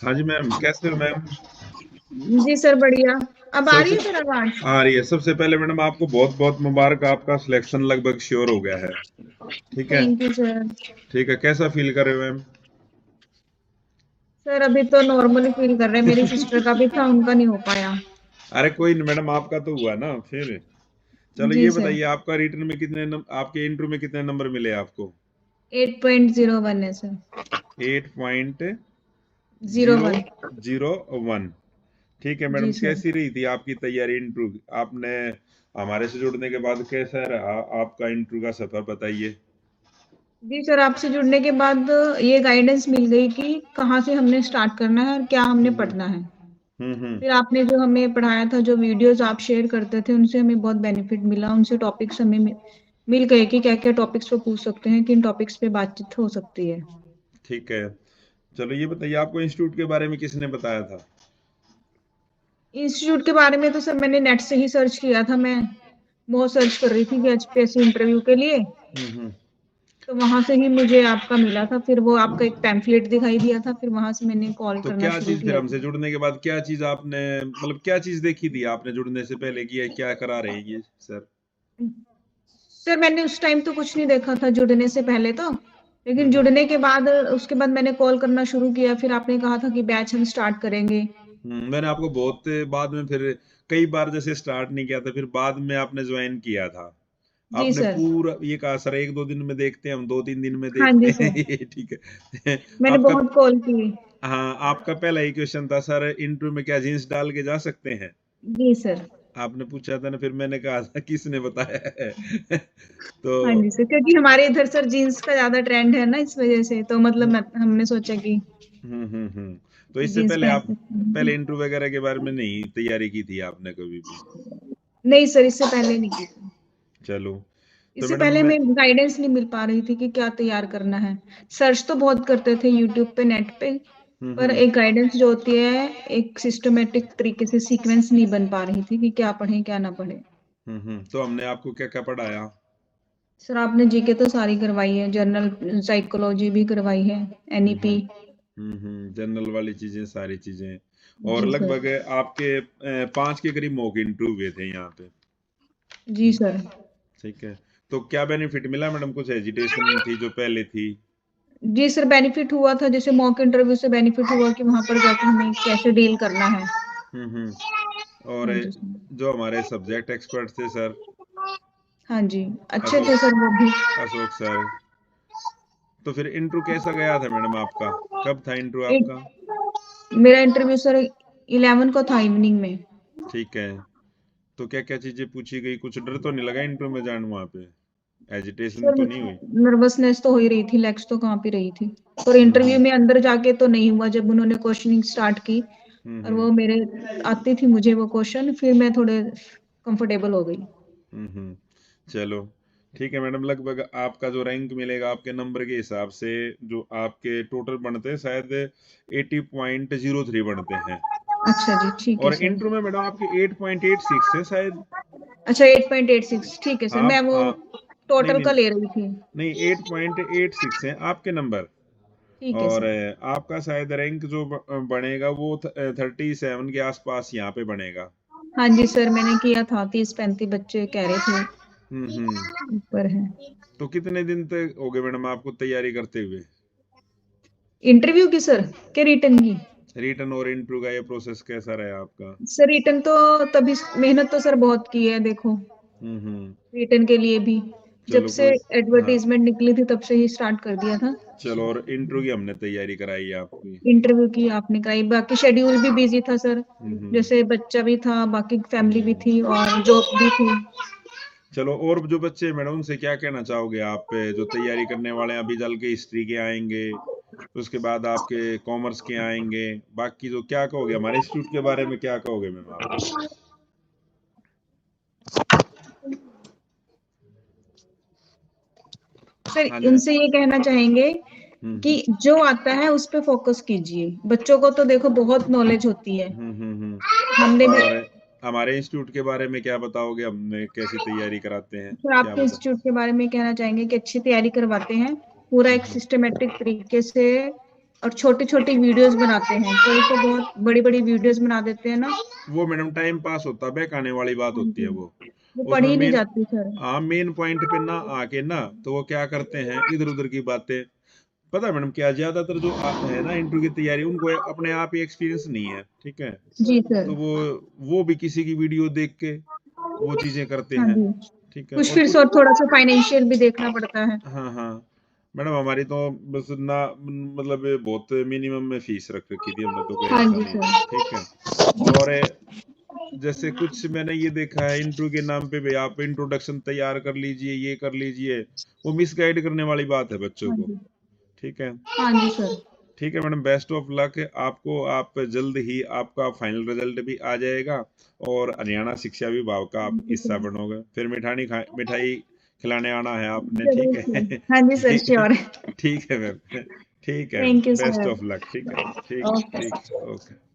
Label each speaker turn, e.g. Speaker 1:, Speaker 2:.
Speaker 1: हाँ जी मैम, कैसे हो मैम?
Speaker 2: जी सर, बढ़िया। अब आ रही
Speaker 1: सबसे
Speaker 2: है सर आवाज?
Speaker 1: आ रही है। सबसे पहले मैडम आपको बहुत बहुत मुबारक, आपका सिलेक्शन लगभग श्योर हो गया है। ठीक है।
Speaker 2: Thank you sir.
Speaker 1: ठीक है, कैसा फील कर रहे हो मैम?
Speaker 2: सर अभी तो नॉर्मली फील कर रहे हैं, मेरी सिस्टर का भी था, उनका नहीं हो पाया।
Speaker 1: अरे कोई नहीं मैडम, आपका तो हुआ ना फिर। चलो
Speaker 2: जी
Speaker 1: ये
Speaker 2: सर।
Speaker 1: बताइए, आपका रिटर्न में आपके इंटरव्यू में कितने नंबर मिले आपको?
Speaker 2: 8.01 है सर।
Speaker 1: 8.001।
Speaker 2: 01।
Speaker 1: ठीक है
Speaker 2: जी
Speaker 1: मैडम,
Speaker 2: सर।
Speaker 1: कैसी रही थी आपकी तैयारी इंटरव्यू? आपने हमारे से जुड़ने के बाद कैसा रहा आपका इंटरव्यू का सफर, बताइए।
Speaker 2: जी सर, आपसे जुड़ने के बाद ये गाइडेंस मिल गई कि कहाँ से हमने स्टार्ट करना है और क्या हमने
Speaker 1: हम्म
Speaker 2: पढ़ना है।
Speaker 1: हम्म।
Speaker 2: फिर आपने जो हमें पढ़ाया था, जो वीडियोस आप शेयर करते थे, उनसे हमें बहुत बेनिफिट मिला। उनसे टॉपिक्स हमें मिल गए कि क्या क्या टॉपिक्स पे पूछ सकते हैं, किन टॉपिक्स पे बातचीत हो सकती है।
Speaker 1: ठीक है। चलो ये बताइए, आपको इंस्टीट्यूट के बारे में किसने बताया था?
Speaker 2: इंस्टीट्यूट के बारे में तो सर मैंने नेट से ही सर्च किया था। मैं बहुत सर्च कर रही थी कि एचपीएससी इंटरव्यू के लिए।
Speaker 1: हम्म।
Speaker 2: तो वहां से ही मुझे आपका मिला था, फिर वो आपका एक पैम्फलेट दिखाई दिया था, फिर वहां से मैंने कॉल
Speaker 1: तो
Speaker 2: करना
Speaker 1: क्या
Speaker 2: शुरू
Speaker 1: चीज फिर
Speaker 2: किया
Speaker 1: हमसे
Speaker 2: था।
Speaker 1: जुड़ने के बाद क्या चीज आपने, मतलब क्या चीज देखी थी आपने जुड़ने से पहले कि ये क्या करा रहे हैं ये सर?
Speaker 2: सर मैंने उस टाइम तो कुछ नहीं देखा था जुड़ने से पहले तो, लेकिन
Speaker 1: हम्म
Speaker 2: जुड़ने के बाद उसके बाद मैंने कॉल करना शुरू किया। फिर आपने कहा था कि बैच हम स्टार्ट करेंगे।
Speaker 1: मैंने आपको बहुत बाद में फिर कई बार जैसे स्टार्ट नहीं किया था, फिर बाद में आपने ज्वाइन किया था।
Speaker 2: जी
Speaker 1: आपने
Speaker 2: सर।
Speaker 1: पूरा ये कहा सर 1-2 दिन में देखते हैं, हम 2-3 दिन में
Speaker 2: हाँ
Speaker 1: देखते
Speaker 2: जी
Speaker 1: हैं।
Speaker 2: सर,
Speaker 1: ये ठीक है।
Speaker 2: मैंने
Speaker 1: आपका,
Speaker 2: बहुत कॉल की।
Speaker 1: हाँ आपका पहला ही क्वेश्चन था सर, इंटरव्यू में क्या जीन्स डाल के जा सकते हैं?
Speaker 2: जी सर।
Speaker 1: आपने पूछा था ना, फिर मैंने कहा था किसने बताया है। तो
Speaker 2: हाँ जी सर, क्योंकि हमारे इधर सर जीन्स का ज्यादा ट्रेंड है ना, इस वजह से तो मतलब हमने सोचा कि
Speaker 1: तो इससे
Speaker 2: जीन्स
Speaker 1: पहले
Speaker 2: पहन
Speaker 1: आप
Speaker 2: सकते हैं।
Speaker 1: इंटरव्यू वगैरह के बारे में नहीं तैयारी की थी आपने कभी भी?
Speaker 2: नहीं सर, इससे पहले नहीं की थी।
Speaker 1: चलो। तो
Speaker 2: इससे
Speaker 1: मैडम
Speaker 2: पहले
Speaker 1: मैं,
Speaker 2: मैं गाइडेंस नहीं मिल पा रही थी कि क्या तैयार करना है। सर्च तो बहुत करते थे यूट्यूब पे, नेट पे, पर
Speaker 1: हम्म
Speaker 2: एक गाइडेंस जो होती है, एक सिस्टमेटिक तरीके से सीक्वेंस नहीं बन पा रही थी कि क्या पढ़े क्या ना पढ़े।
Speaker 1: तो हमने आपको क्या क्या पढ़ाया?
Speaker 2: सर आपने जीके तो सारी करवाई है, जनरल साइकोलॉजी भी करवाई है, एनईपी।
Speaker 1: जनरल वाली चीजें, सारी चीजें। और
Speaker 2: जी सर।
Speaker 1: लगभग आपके 5 के करीब मॉक इंटरव्यू हुए थे यहाँ पे।
Speaker 2: जी सर।
Speaker 1: ठीक है। तो क्या बेनिफिट मिला मैडम? कुछ एजिटेशन थी जो पहले थी?
Speaker 2: जी सर, बेनिफिट हुआ था। जैसे मॉक इंटरव्यू से बेनिफिट हुआ कि वहां पर जाकर हमें कैसे डील करना है।
Speaker 1: और
Speaker 2: हाँ जी सर।
Speaker 1: जो हमारे सब्जेक्ट एक्सपर्ट थे सर,
Speaker 2: हाँ जी, अच्छे
Speaker 1: अशोक
Speaker 2: थे सर वो भी।
Speaker 1: अशोक सर, तो फिर इंटरव्यू कैसा गया था मैडम आपका? कब था इंटरव्यू
Speaker 2: एक,
Speaker 1: आपका?
Speaker 2: मेरा इंटरव्यू सर 11 को था, इवनिंग में।
Speaker 1: ठीक है। तो क्या क्या चीजें पूछी गई? कुछ डर तो नहीं लगा इंटरव्यू में जाने वहां पे? एजिटेशन
Speaker 2: सर
Speaker 1: तो नहीं हुई?
Speaker 2: नर्वसनेस तो हो ही रही थी, लेग्स तो कांप ही रही थी। पर इंटरव्यू
Speaker 1: हम्म
Speaker 2: में अंदर जाके तो नहीं हुआ, जब उन्होंने क्वेश्चनिंग स्टार्ट की
Speaker 1: हम्म
Speaker 2: और
Speaker 1: हम्म
Speaker 2: वो मेरे आती थी मुझे वो क्वेश्चन, फिर मैं थोड़े कंफर्टेबल हो गई।
Speaker 1: हम्म। चलो ठीक है मैडम, लगभग आपका जो रैंक मिलेगा आपके नंबर के हिसाब से, जो आपके टोटल बनते हैं शायद 80.03 बनते हैं।
Speaker 2: अच्छा जी, ठीक है
Speaker 1: और
Speaker 2: सर।
Speaker 1: इंटरव्यू में मैडम आपकी 8.86 है शायद।
Speaker 2: अच्छा, 8.86, ठीक है सर। मैं
Speaker 1: आप
Speaker 2: वो
Speaker 1: नहीं
Speaker 2: टोटल
Speaker 1: नहीं
Speaker 2: का ले रही थी।
Speaker 1: नहीं, 8.86 है आपके नंबर।
Speaker 2: ठीक है
Speaker 1: और
Speaker 2: सर।
Speaker 1: आपका शायद रैंक जो बनेगा वो 37 के आसपास यहाँ पे बनेगा।
Speaker 2: हाँ जी सर, मैंने किया था, 30-35 बच्चे कह रहे थे
Speaker 1: हम्म।
Speaker 2: ऊपर है।
Speaker 1: तो कितने दिन तक हो गए मैडम आपको तैयारी करते हुए?
Speaker 2: इंटरव्यू की सर, के रिटर्न की?
Speaker 1: रिटर्न और इंटरव्यू का ये प्रोसेस कैसा रहा आपका?
Speaker 2: सर रिटर्न तो तभी, मेहनत तो सर बहुत की है देखो,
Speaker 1: हम्म।
Speaker 2: रिटर्न के लिए भी। जब
Speaker 1: चलो
Speaker 2: से
Speaker 1: कोई, हाँ
Speaker 2: एडवर्टीजमेंट निकली थी तब से ही स्टार्ट कर दिया था।
Speaker 1: चलो, और इंटरव्यू की हमने तैयारी कराई है आपकी।
Speaker 2: इंटरव्यू की आपने कराई, बाकी शेड्यूल भी बिजी था सर।
Speaker 1: हम्म
Speaker 2: जैसे बच्चा भी था, बाकी फैमिली भी
Speaker 1: हम्म।
Speaker 2: थी और जॉब भी थी।
Speaker 1: चलो, और जो बच्चे मैडम उनसे क्या कहना चाहोगे आप पे, जो तैयारी करने वाले हैं? अभी चल के हिस्ट्री के आएंगे, उसके बाद आपके कॉमर्स के आएंगे, बाकी जो, क्या कहोगे हमारे इंस्टीट्यूट के बारे में, क्या कहोगे मैम आप?
Speaker 2: सर
Speaker 1: हाँ जी मैम।
Speaker 2: उनसे ये कहना चाहेंगे कि
Speaker 1: हम्म
Speaker 2: जो आता है उस पे फोकस कीजिए। बच्चों को तो देखो बहुत नॉलेज होती है। हमने भी।
Speaker 1: और हमारे इंस्टीट्यूट के बारे में क्या बताओगे, हमने कैसी तैयारी कराते हैं,
Speaker 2: सर
Speaker 1: क्या
Speaker 2: आपके
Speaker 1: बता?
Speaker 2: इंस्टीट्यूट के बारे में कहना चाहेंगे कि अच्छी तैयारी करवाते हैं, पूरा एक
Speaker 1: हम्म
Speaker 2: सिस्टमेटिक तरीके से और छोटी छोटी वीडियोस बनाते हैं, कोई तो बहुत बड़ी बड़ी वीडियोस बना देते हैं ना।
Speaker 1: वो मैडम टाइम पास होता है, बहकाने वाली बात
Speaker 2: हाँ
Speaker 1: होती है
Speaker 2: जी,
Speaker 1: वो।
Speaker 2: वो
Speaker 1: उसमें
Speaker 2: पढ़ी नहीं
Speaker 1: मेन,
Speaker 2: जाती सर।
Speaker 1: हाँ मेन पॉइंट पे ना आके ना तो वो क्या करते हैं, इधर उधर की बातें। पता है मैडम क्या, ज्यादातर जो है ना इंटरव्यू की तैयारी, उनको अपने आप ही एक्सपीरियंस नहीं है, ठीक है।
Speaker 2: जी सर।
Speaker 1: तो वो भी किसी की वीडियो देख के वो चीजें करते
Speaker 2: हाँ
Speaker 1: हैं,
Speaker 2: जी,
Speaker 1: ठीक है।
Speaker 2: कुछ
Speaker 1: और
Speaker 2: फिर
Speaker 1: कुछ,
Speaker 2: सर थोड़ा सा फाइनेंशियल भी देखना पड़ता है।
Speaker 1: हाँ हाँ मैडम, हमारी तो बस ना मतलब बहुत मिनिमम में फीस रख रखी थी हमने, तो कोई
Speaker 2: हाँ
Speaker 1: ऐसा
Speaker 2: जी
Speaker 1: नहीं था,
Speaker 2: सर।
Speaker 1: ठीक है। और जैसे कुछ मैंने ये देखा है इंटरव्यू के नाम पे भी आप इंट्रोडक्शन तैयार कर लीजिए, ये कर लीजिए, वो मिसगाइड करने वाली बात है बच्चों
Speaker 2: हाँ
Speaker 1: को,
Speaker 2: जी।
Speaker 1: ठीक है।
Speaker 2: हाँ जी सर।
Speaker 1: ठीक है मैडम, बेस्ट ऑफ लक आपको। आप जल्द ही आपका फाइनल रिजल्ट भी आ जाएगा और हरियाणा शिक्षा विभाग का आप
Speaker 2: थैंक यू
Speaker 1: हिस्सा
Speaker 2: सर।
Speaker 1: बनोगे, फिर मिठाई खिलाने आना है आपने, ठीक
Speaker 2: जरूर
Speaker 1: है।
Speaker 2: सर, हाँ जी सर,
Speaker 1: ठीक,
Speaker 2: श्योर।
Speaker 1: ठीक है मैम, ठीक है,
Speaker 2: thank you
Speaker 1: best
Speaker 2: sir.
Speaker 1: Of luck, ठीक है, ठीक
Speaker 2: ओके।
Speaker 1: ठीक, ओके।